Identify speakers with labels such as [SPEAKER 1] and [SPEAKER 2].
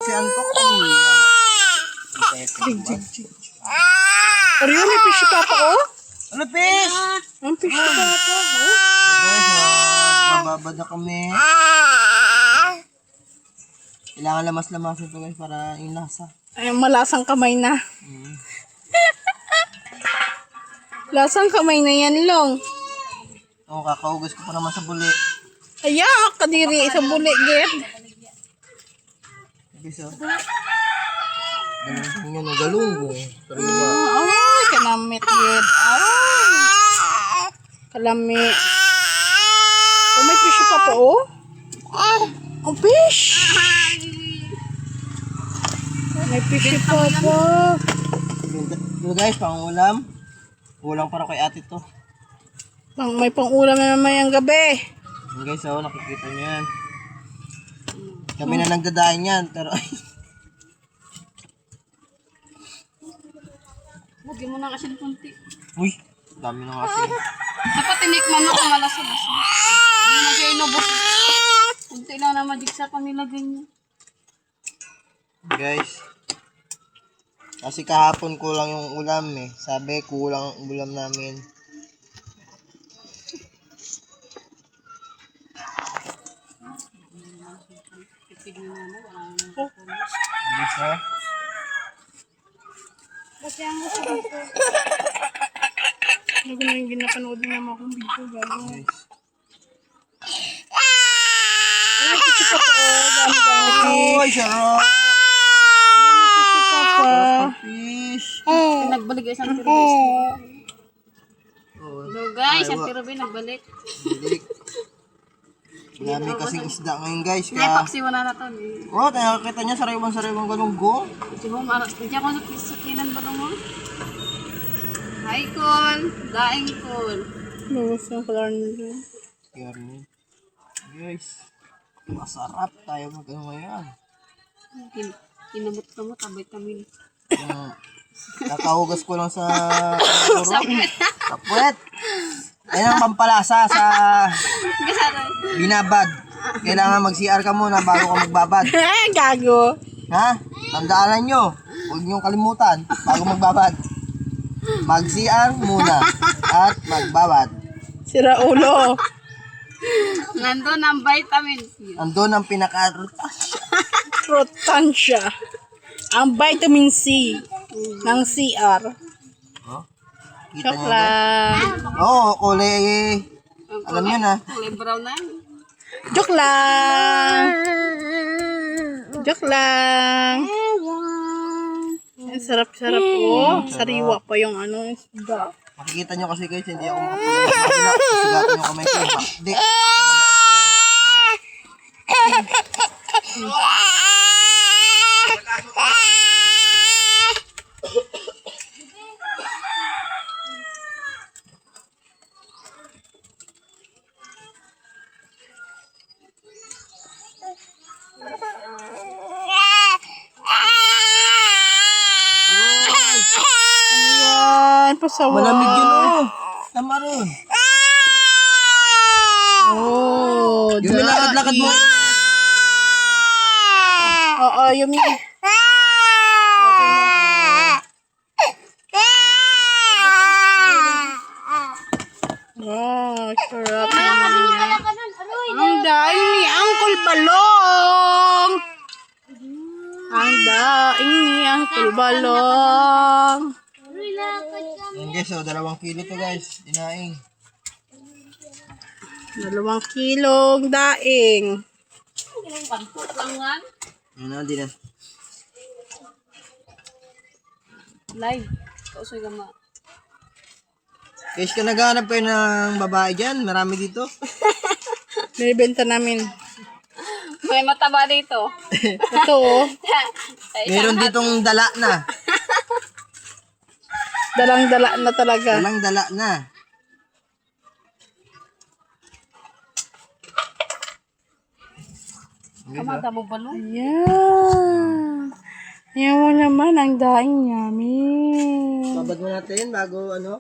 [SPEAKER 1] Si Antok ko.
[SPEAKER 2] Ariyo, may fish papa ko?
[SPEAKER 1] Ano, fish?
[SPEAKER 2] Ang fish papa ko.
[SPEAKER 1] Guys, bababad na kami. Kailangan lamas-lamasin ito guys para yung lasa.
[SPEAKER 2] Ay, malasang kamay na. Lasang kamay na yan, Long.
[SPEAKER 1] Oo, kakaugas ko pa naman sa buli.
[SPEAKER 2] Ayak, kadiri sa buli, get.
[SPEAKER 1] Guys, galunggong yan, galunggong. Sariwa.
[SPEAKER 2] Ay, kalamit, get. Ay, kalamit. Oh, may fish papa, oh. Oh, fish. May fish papa.
[SPEAKER 1] Ito guys, pang-ulam. Ulang para kay ate to.
[SPEAKER 2] May pang-ulam na naman yung gabi.
[SPEAKER 1] Yan guys, nakikita nyo yan. Kami na nagdadain yan, pero ay.
[SPEAKER 3] Huwag mo na kasi ng kunti.
[SPEAKER 1] Uy, dami na kasi.
[SPEAKER 3] Dapat tinikman mo kung malasabas. Hindi na siya inubos. Kunti lang na majigsa pang nilagay niya.
[SPEAKER 1] Guys. Kasi kahapon kulang yung ulam eh. Sabi, kulang ang ulam namin. Bisa.
[SPEAKER 2] Kasi ang gusto dito. Ano na yung ginapanood na naman akong video, gago.
[SPEAKER 1] Guys.
[SPEAKER 2] Ay, fish papa, oh. Dami-dami.
[SPEAKER 1] Uy, sarap!
[SPEAKER 2] Dami fish papa.
[SPEAKER 1] Fish!
[SPEAKER 3] Nagbalik guys ang tirobis.
[SPEAKER 1] Oh,
[SPEAKER 3] Hello guys, ang tirobis nagbalik.
[SPEAKER 1] bilik. Dami kasing isda ngayon guys.
[SPEAKER 3] May
[SPEAKER 1] Kaya...
[SPEAKER 3] paksiwan na nato.
[SPEAKER 1] Oh, nakakita niya sariwang-sariwang galunggong.
[SPEAKER 3] Ito mo, hindi ako sa kinan ba mo? Hi, Col. Daing, Col.
[SPEAKER 2] Bawas yung color nila.
[SPEAKER 1] Yarni. Guys, masarap tayo mag-ano ngayon.
[SPEAKER 3] Kinamot ka mo, tabay kami.
[SPEAKER 1] Kakahugas ko lang sa puwet. Ayun ang pampalasa sa binabad. Kailangan mag-CR ka muna bago ka magbabad.
[SPEAKER 2] Gago.
[SPEAKER 1] Ha? Tandaanan nyo. Huwag nyo kalimutan bago magbabad. Mag-CR muna at magbabad.
[SPEAKER 2] Sira ulo.
[SPEAKER 3] Nandun ang vitamin C.
[SPEAKER 1] Andun ang
[SPEAKER 2] Protansya. Ang vitamin C ng CR.
[SPEAKER 1] Oh, kita
[SPEAKER 2] Joke
[SPEAKER 1] nyo.
[SPEAKER 2] lang.
[SPEAKER 1] Oo, kulay. Alam nyo na.
[SPEAKER 3] Kulay brown na.
[SPEAKER 2] Joke lang. Joke lang. Ang sarap-sarap po. Sariwa pa yung ano. Isda.
[SPEAKER 1] Makikita nyo kasi guys, hindi ako makapagod sa kabila. Sigatan yung kamay ko. Hindi.
[SPEAKER 2] Ayan, pasawa.
[SPEAKER 1] Malamig yun oh. Tama ron.
[SPEAKER 2] Oh,
[SPEAKER 1] Yung nilakad-lakad mo.
[SPEAKER 2] Oo, yung wow, sarap naman yan. Ang daing ni Uncle Balong. Ang daing ni Uncle Balong.
[SPEAKER 1] Yan guys, 2 kilo to guys. Dinaing.
[SPEAKER 2] 2 kilong daing.
[SPEAKER 3] Pagpot lang yan.
[SPEAKER 1] Yan na, di na.
[SPEAKER 3] Live. Kausoy ka ma.
[SPEAKER 1] Guys, kung naghahanap kayo ng babae dyan, marami dito.
[SPEAKER 2] Binibenta namin.
[SPEAKER 3] May mataba dito.
[SPEAKER 2] Ito oh.
[SPEAKER 1] Meron ditong dala na.
[SPEAKER 2] Dalang-dala na talaga.
[SPEAKER 1] Dalang dala na.
[SPEAKER 3] Kamada mo balong.
[SPEAKER 2] Ayan. Ayan mo naman ang daing namin.
[SPEAKER 1] Babad mo natin bago ano.